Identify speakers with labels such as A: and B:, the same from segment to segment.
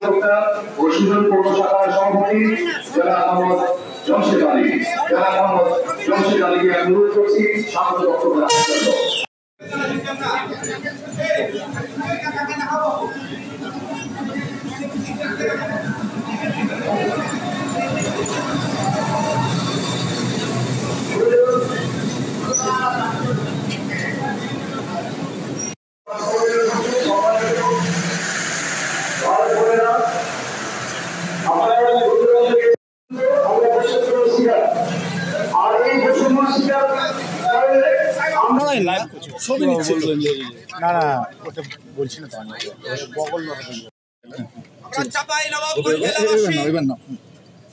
A: ও সুজন পৌর শাখার সভাপতি জেলা মোহাম্মদ জমশেদ আলী, আলীকে অনুরোধ করছি স্বাগত বক্তব্য রাখার জন্য।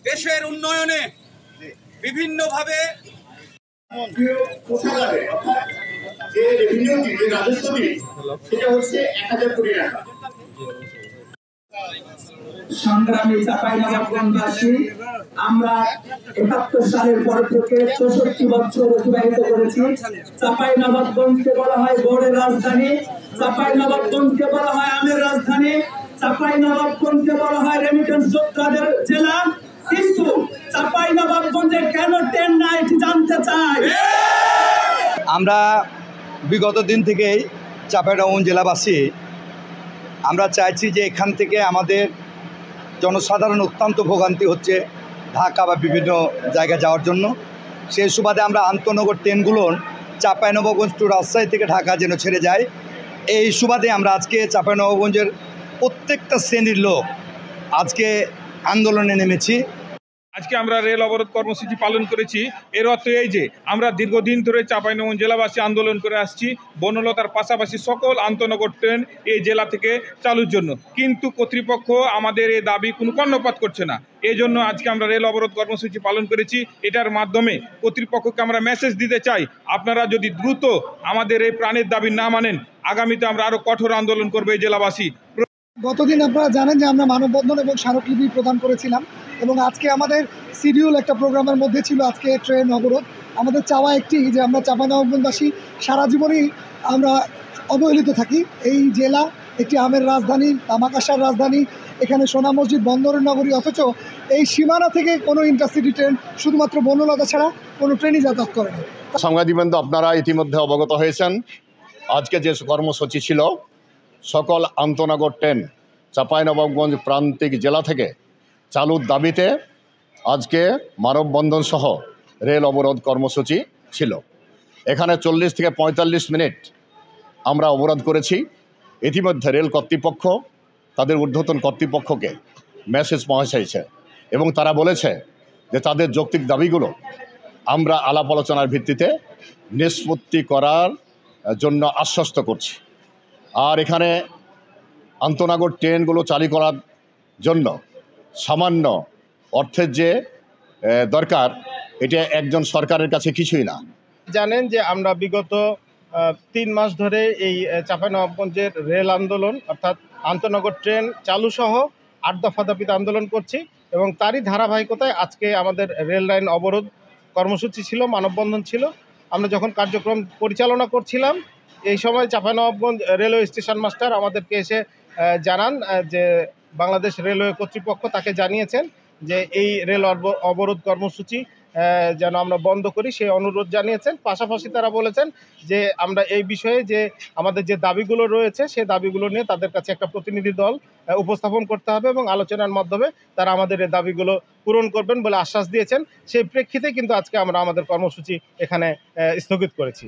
B: দেশের উন্নয়নে বিভিন্নভাবে
C: সংগ্রামী চাঁপাইনবাবগঞ্জবাসী, আমরা ৭১ সালের পর থেকে ৬৪ বছর অতিবাহিত করেছি। চাঁপাইনবাবগঞ্জকে বলা হয় গৌড়ের রাজধানী, চাঁপাইনবাবগঞ্জকে বলা হয় আমের রাজধানী, চাঁপাইনবাবগঞ্জকে বলা হয় রেমিটেন্স যোদ্ধাদের জেলা। কিন্তু চাঁপাইনবাবগঞ্জে কেন ট্রেন নাই এটি জানতে চাই।
D: আমরা বিগত দিন থেকেই চাঁপাইনবাবগঞ্জ জেলাবাসী আমরা চাইছি যে এখান থেকে আমাদের জনসাধারণ অত্যন্ত ভোগান্তি হচ্ছে ঢাকা বা বিভিন্ন জায়গায় যাওয়ার জন্য। সেই সুবাদে আমরা আন্তনগর ট্রেনগুলোর চাঁপাইনবাবগঞ্জ টু রাজশাহী থেকে ঢাকা যেন ছেড়ে যায়, এই সুবাদে আমরা আজকে চাঁপাইনবাবগঞ্জের প্রত্যেকটা শ্রেণীর লোক আজকে আন্দোলনে নেমেছি।
E: আজকে আমরা রেল অবরোধ কর্মসূচি পালন করেছি। এর অর্থ এই যে আমরা দীর্ঘদিন ধরে চাঁপাইনবাবগঞ্জ জেলাবাসী আন্দোলন করে আসছি বনলতার পাশাপাশি সকল আন্তনগর ট্রেন এই জেলা থেকে চালুর জন্য, কিন্তু কর্তৃপক্ষ আমাদের এই দাবি কোনো কর্ণপাত করছে না। এই জন্য আজকে আমরা রেল অবরোধ কর্মসূচি পালন করেছি। এটার মাধ্যমে কর্তৃপক্ষকে আমরা মেসেজ দিতে চাই, আপনারা যদি দ্রুত আমাদের এই প্রাণের দাবি না মানেন, আগামীতে আমরা আরও কঠোর আন্দোলন করবো এই জেলাবাসী।
F: গতদিন আপনারা জানেন যে আমরা মানববন্ধন এবং স্মারকলিপি প্রদান করেছিলাম এবং আজকে আমাদের শিডিউল একটা প্রোগ্রামের মধ্যে ছিল আজকে ট্রেন অবরোধ। আমাদের চাওয়া একটি যে আমরা চাঁপাইনবাবগঞ্জবাসী সারা জীবনই আমরা অবহেলিত থাকি। এই জেলা একটি আমের রাজধানী, তামাক আসার রাজধানী, এখানে সোনা মসজিদ বন্দরের নগরী, অথচ এই সীমানা থেকে কোনো ইন্টারসিটি ট্রেন শুধুমাত্র বনলতা ছাড়া কোনো ট্রেনই যাতায়াত করে না।
G: সাংবাদিকবৃন্দ, আপনারা ইতিমধ্যে অবগত হয়েছেন আজকে যে কর্মসূচি ছিল সকল আন্তনগর ট্রেন চাঁপাইনবাবগঞ্জ প্রান্তিক জেলা থেকে চালুর দাবিতে আজকে মানববন্ধন সহ রেল অবরোধ কর্মসূচি ছিল। এখানে 40 থেকে 45 মিনিট আমরা অবরোধ করেছি। ইতিমধ্যে রেল কর্তৃপক্ষ তাদের ঊর্ধ্বতন কর্তৃপক্ষকে মেসেজ পৌঁছাইছে এবং তারা বলেছে যে তাদের যৌক্তিক দাবিগুলো আমরা আলাপ আলোচনার ভিত্তিতে নিষ্পত্তি করার জন্য আশ্বস্ত করছি। আর এখানে আন্তনগর ট্রেনগুলো চালু করার জন্য সামান্য অর্থের যে দরকার, এটা একজন সরকারের কাছে কিছুই না।
H: জানেন যে আমরা বিগত 3 মাস ধরে এই চাঁপাইনবাবগঞ্জের রেল আন্দোলন অর্থাৎ আন্তনগর ট্রেন চালু সহ 8 দফা দাবিতে আন্দোলন করছি এবং তারই ধারাবাহিকতায় আজকে আমাদের রেল লাইন অবরোধ কর্মসূচি ছিল, মানববন্ধন ছিল। আমরা যখন কার্যক্রম পরিচালনা করছিলাম এই সময় চাঁপাইনবাবগঞ্জ রেলওয়ে স্টেশন মাস্টার আমাদেরকে এসে জানান যে বাংলাদেশ রেলওয়ে কর্তৃপক্ষ তাকে জানিয়েছেন যে এই রেল অবরোধ কর্মসূচি যেন আমরা বন্ধ করি, সেই অনুরোধ জানিয়েছেন। পাশাপাশি তারা বলেছেন যে আমরা এই বিষয়ে যে আমাদের যে দাবিগুলো রয়েছে সেই দাবিগুলো নিয়ে তাদের কাছে একটা প্রতিনিধি দল উপস্থাপন করতে হবে এবং আলোচনার মাধ্যমে তারা আমাদের এই দাবিগুলো পূরণ করবেন বলে আশ্বাস দিয়েছেন। সেই প্রেক্ষিতে কিন্তু আজকে আমরা আমাদের কর্মসূচি এখানে স্থগিত করেছি।